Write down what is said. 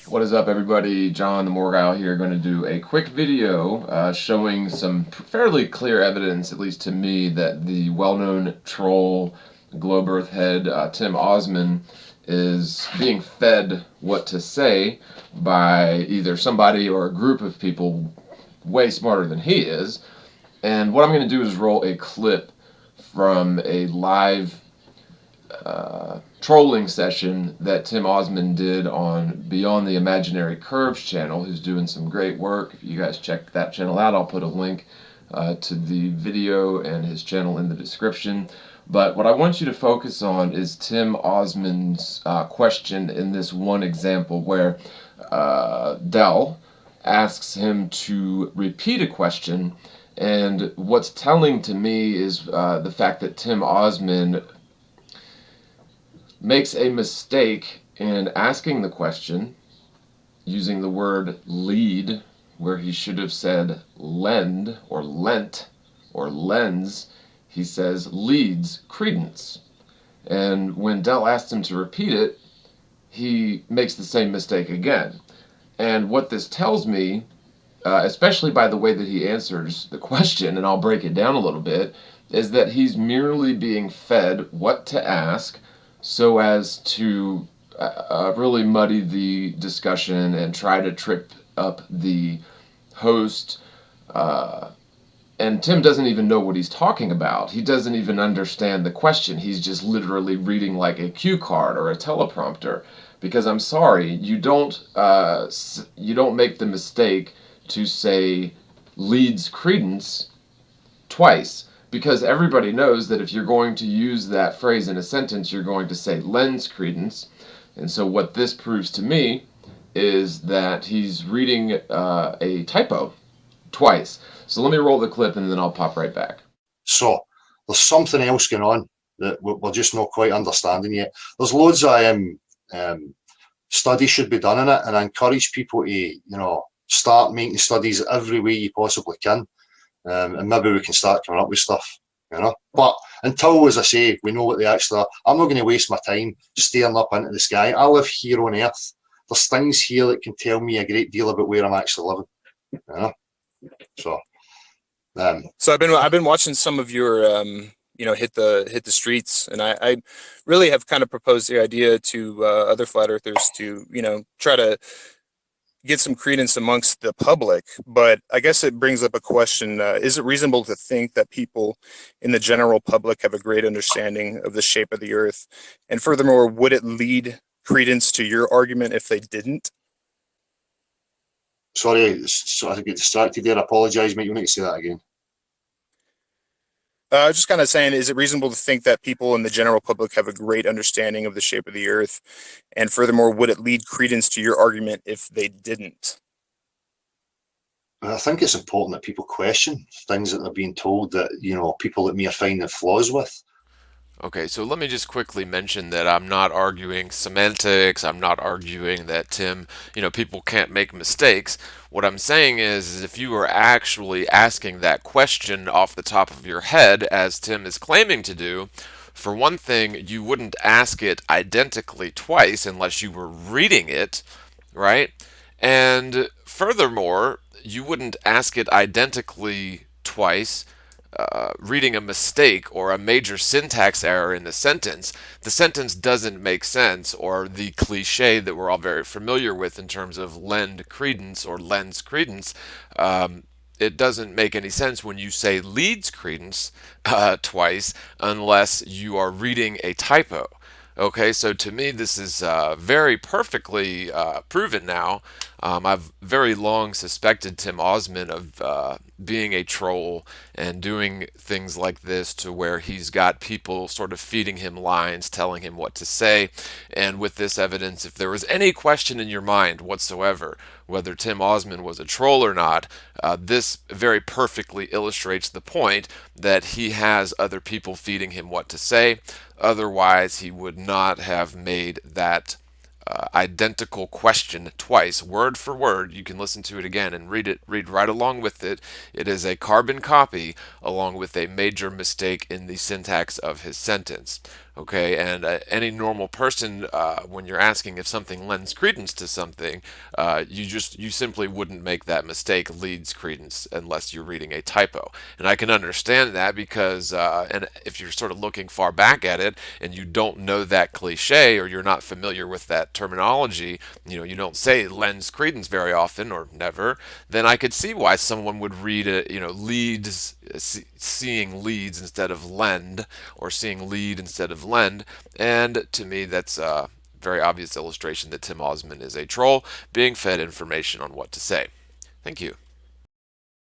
What is up, everybody? John TheMorgile here, going to do a quick video showing some fairly clear evidence, at least to me, that the well-known troll globe earth head Tim Osman is being fed what to say by either somebody or a group of people way smarter than he is. And what I'm going to do is roll a clip from a live trolling session that Tim Osman did on Beyond the Imaginary Curves channel, who's doing some great work. If you guys check that channel out, I'll put a link to the video and his channel in the description. But what I want you to focus on is Tim Osman's question in this one example where Dell asks him to repeat a question, and what's telling to me is the fact that Tim Osman makes a mistake in asking the question using the word lead where he should have said lend or lent or lends. He says leads credence. And when Dell asked him to repeat it, he makes the same mistake again. And what this tells me, especially by the way that he answers the question, and I'll break it down a little bit, is that he's merely being fed what to ask so as to really muddy the discussion and try to trip up the host. And Tim doesn't even know what he's talking about. He doesn't even understand the question. He's just literally reading like a cue card or a teleprompter. Because I'm sorry, you don't make the mistake to say leads credence twice. Because everybody knows that if you're going to use that phrase in a sentence, you're going to say lends credence. And so what this proves to me is that he's reading a typo twice. So let me roll the clip and then I'll pop right back. So there's something else going on that we're just not quite understanding yet. There's loads of studies should be done in it, and I encourage people to, start making studies every way you possibly can. And maybe we can start coming up with stuff, But until, as I say, we know what they actually are, I'm not going to waste my time staring up into the sky. I live here on Earth. There's things here that can tell me a great deal about where I'm actually living, So, so I've been watching some of your hit the streets, and I really have kind of proposed the idea to other flat earthers to try to get some credence amongst the public. But I guess it brings up a question. Is it reasonable to think that people in the general public have a great understanding of the shape of the earth? And furthermore, would it lead credence to your argument if they didn't? Sorry, so I get distracted there. I apologise, mate. You need to say that again. Just kind of saying, is it reasonable to think that people in the general public have a great understanding of the shape of the earth? And furthermore, would it lead credence to your argument if they didn't? I think it's important that people question things that they're being told that, people that me are finding flaws with. Okay, so let me just quickly mention that I'm not arguing semantics. I'm not arguing that people can't make mistakes. What I'm saying is if you are actually asking that question off the top of your head, as Tim is claiming to do, for one thing, you wouldn't ask it identically twice unless you were reading it, right? And furthermore, you wouldn't ask it identically twice reading a mistake or a major syntax error in the sentence doesn't make sense, or the cliche that we're all very familiar with in terms of lend credence or lends credence, it doesn't make any sense when you say leads credence twice unless you are reading a typo. Okay, so to me, this is very perfectly proven now. I've very long suspected Tim Osman of being a troll and doing things like this to where he's got people sort of feeding him lines, telling him what to say. And with this evidence, if there was any question in your mind whatsoever whether Tim Osman was a troll or not, this very perfectly illustrates the point that he has other people feeding him what to say. Otherwise, he would not have made that identical question twice, word for word. You can listen to it again and read right along with it. It is a carbon copy along with a major mistake in the syntax of his sentence. Okay, and any normal person, when you're asking if something lends credence to something, you simply wouldn't make that mistake, leads credence, unless you're reading a typo. And I can understand that because, and if you're sort of looking far back at it and you don't know that cliche or you're not familiar with that terminology, you don't say lends credence very often or never, then I could see why someone would read it, leads, seeing leads instead of lend, or seeing lead instead of lend. And to me, that's a very obvious illustration that Tim Osman is a troll being fed information on what to say. Thank you.